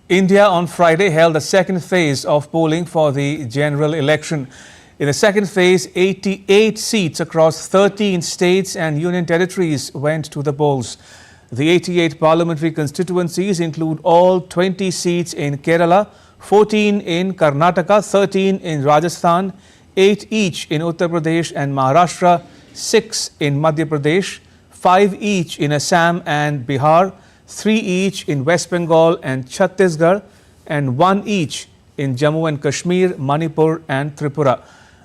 India on Friday held the second phase of polling for the general election. In the second phase, 88 seats across 13 states and union territories went to the polls. The 88 parliamentary constituencies include all 20 seats in Kerala, 14 in Karnataka, 13 in Rajasthan, 8 each in Uttar Pradesh and Maharashtra, 6 in Madhya Pradesh, 5 each in Assam and Bihar, 3 each in West Bengal and Chhattisgarh, and 1 each in Jammu and Kashmir, Manipur and Tripura.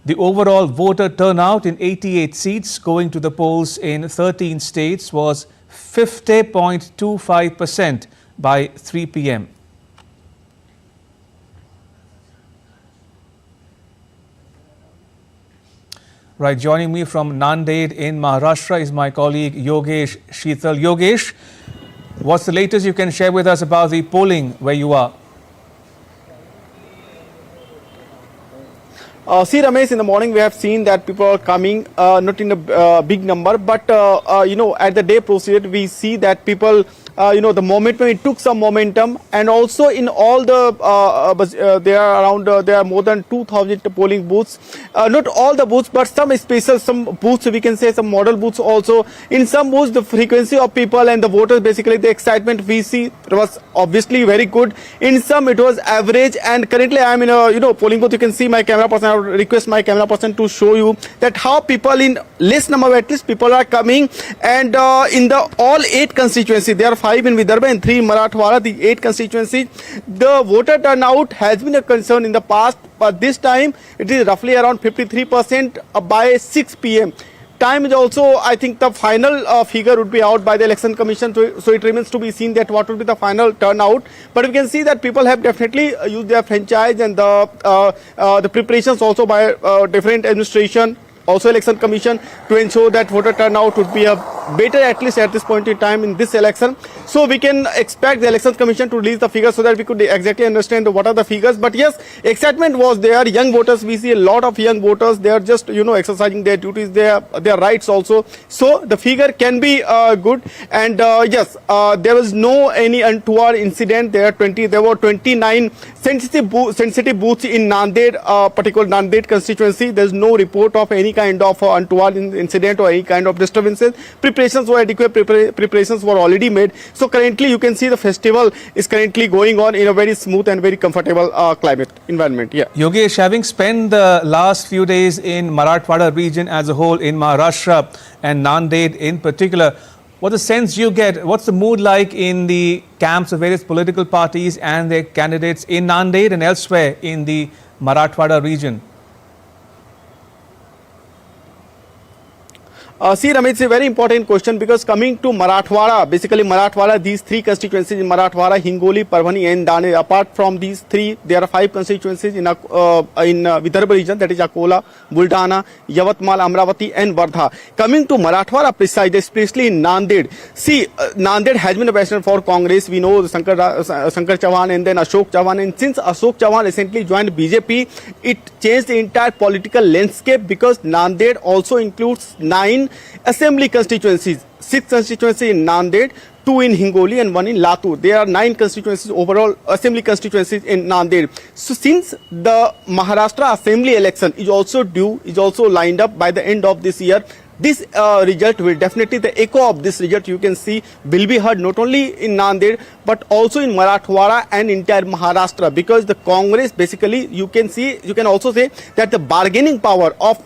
The overall voter turnout in 88 seats going to the polls in 13 states was 50.25% by 3 p.m. Right, joining me from Nanded in Maharashtra is my colleague Yogesh Sheetal. Yogesh, what's the latest you can share with us about the polling where you are? See, Ramesh, in the morning we have seen that people are coming, not in a big number, but at the day proceeded, we see that people, the momentum, it took some momentum, and also in all the, there are more than 2,000 polling booths, not all the booths, but some special, some booths, we can say some model booths also. In some booths, the frequency of people and the voters, basically the excitement we see was obviously very good. In some, it was average, and currently I am in a, polling booth. You can see my camera person. Request my camera person to show you that how people in less number, at least people are coming, and in the all 8 constituencies, there are 5 in Vidarbha and 3 in Marathwada, the 8 constituencies, the voter turnout has been a concern in the past, but this time it is roughly around 53% by 6 p.m. Time is also, I think the final figure would be out by the election commission, so it remains to be seen that what will be the final turnout. But we can see that people have definitely used their franchise, and the preparations also by different administration, also election commission, to ensure that voter turnout would be a better, at least at this point in time in this election. So we can expect the election commission to release the figures so that we could exactly understand what are the figures. But yes, excitement was there. Young voters, we see a lot of young voters. They are just exercising their duties, their rights also. So the figure can be good. And yes, there was no any untoward incident. There were 29 sensitive booths in Nanded, particular Nanded constituency. There is no report of any kind of untoward incident or any kind of disturbances. Preparations were adequate. Preparations were already made. So currently you can see the festival is currently going on in a very smooth and very comfortable climate environment. Yeah. Yogesh, having spent the last few days in Marathwada region as a whole, in Maharashtra and Nanded in particular, what's the sense you get? What's the mood like in the camps of various political parties and their candidates in Nanded and elsewhere in the Marathwada region? See, Ramesh, it's a very important question, because coming to Marathwada, basically Marathwada, these 3 constituencies in Marathwada, Hingoli, Parbhani and Dane. Apart from these 3, there are 5 constituencies in Vidarbha region, that is Akola, Buldana, Yavatmal, Amravati and Wardha. Coming to Marathwada precisely, especially in Nanded. See, Nanded has been a bastion for Congress. We know Shankar Chauhan and then Ashok Chauhan. And since Ashok Chauhan recently joined BJP, it changed the entire political landscape, because Nanded also includes 9 assembly constituencies, 6 constituencies in Nanded, 2 in Hingoli and 1 in Latur. There are 9 constituencies overall, assembly constituencies in Nanded. So since the Maharashtra assembly election is also lined up by the end of this year, this result will definitely, the echo of this result you can see will be heard not only in Nanded but also in Marathwada and entire Maharashtra, because the Congress basically you can also say that the bargaining power of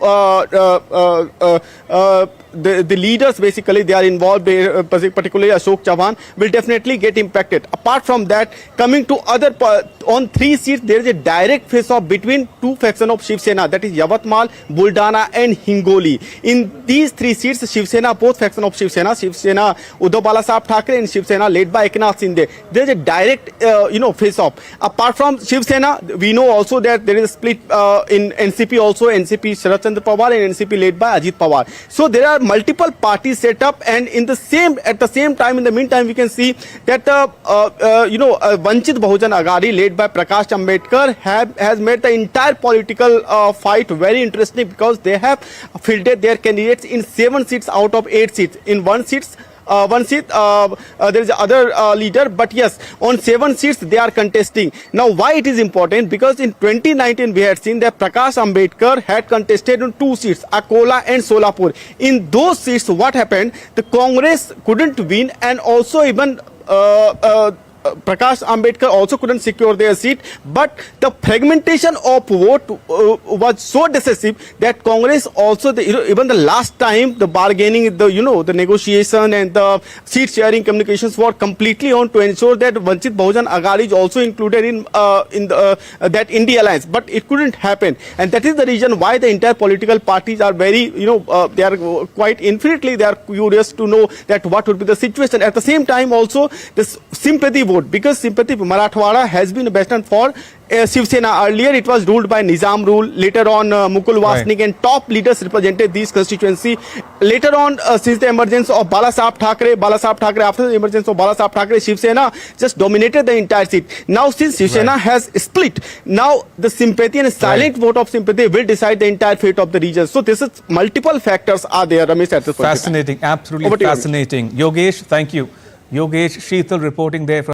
the leaders, basically they are involved, particularly Ashok Chauhan, will definitely get impacted. Apart from that, coming to other, on 3 seats there is a direct face-off between 2 factions of Shiv Sena, that is Yavatmal, Buldana and Hingoli. In these 3 seats, Shiv Sena, both factions of Shiv Sena, Uddhav Balasaheb Thackeray and Shiv Sena led by Eknath Shinde, there is a direct face-off. Apart from Shiv Sena, we know also that there is a split in NCP also, NCP Sharad Chandra Pawar and NCP led by Ajit Pawar. So there are multiple parties set up, and at the same time, in the meantime, we can see that Vanchit Bahujan Aghadi led by Prakash Ambedkar has made the entire political fight very interesting, because they have fielded their candidates in 7 seats out of 8 seats. In 1 seat, one seat. There is other leader, but yes, on 7 seats they are contesting. Now, why it is important? Because in 2019 we had seen that Prakash Ambedkar had contested on 2 seats, Akola and Solapur. In those seats, what happened? The Congress couldn't win, and also even Prakash Ambedkar also couldn't secure their seat, but the fragmentation of vote was so decisive that Congress also, even the last time, the bargaining, the negotiation and the seat sharing communications were completely on to ensure that Vanchit Bahujan Aghadi is also included in that India alliance, but it couldn't happen, and that is the reason why the entire political parties are very, they are quite infinitely, they are curious to know that what would be the situation. At the same time, also this sympathy vote, because sympathy Marathwada has been a bastion for Shiv Sena. Earlier it was ruled by Nizam rule, later on Mukul Wasnik and top leaders represented these constituency. Later on, since the emergence of Bala Saheb Thackeray, after the emergence of Bala Saheb Thackeray, Shiv Sena just dominated the entire seat. Now since Shiv Sena has split, now the sympathy and silent vote of sympathy will decide the entire fate of the region. So this is multiple factors are there, Ramesh, at this point. Fascinating, absolutely fascinating. Yogesh, thank you. Yogesh Sheetal reporting there from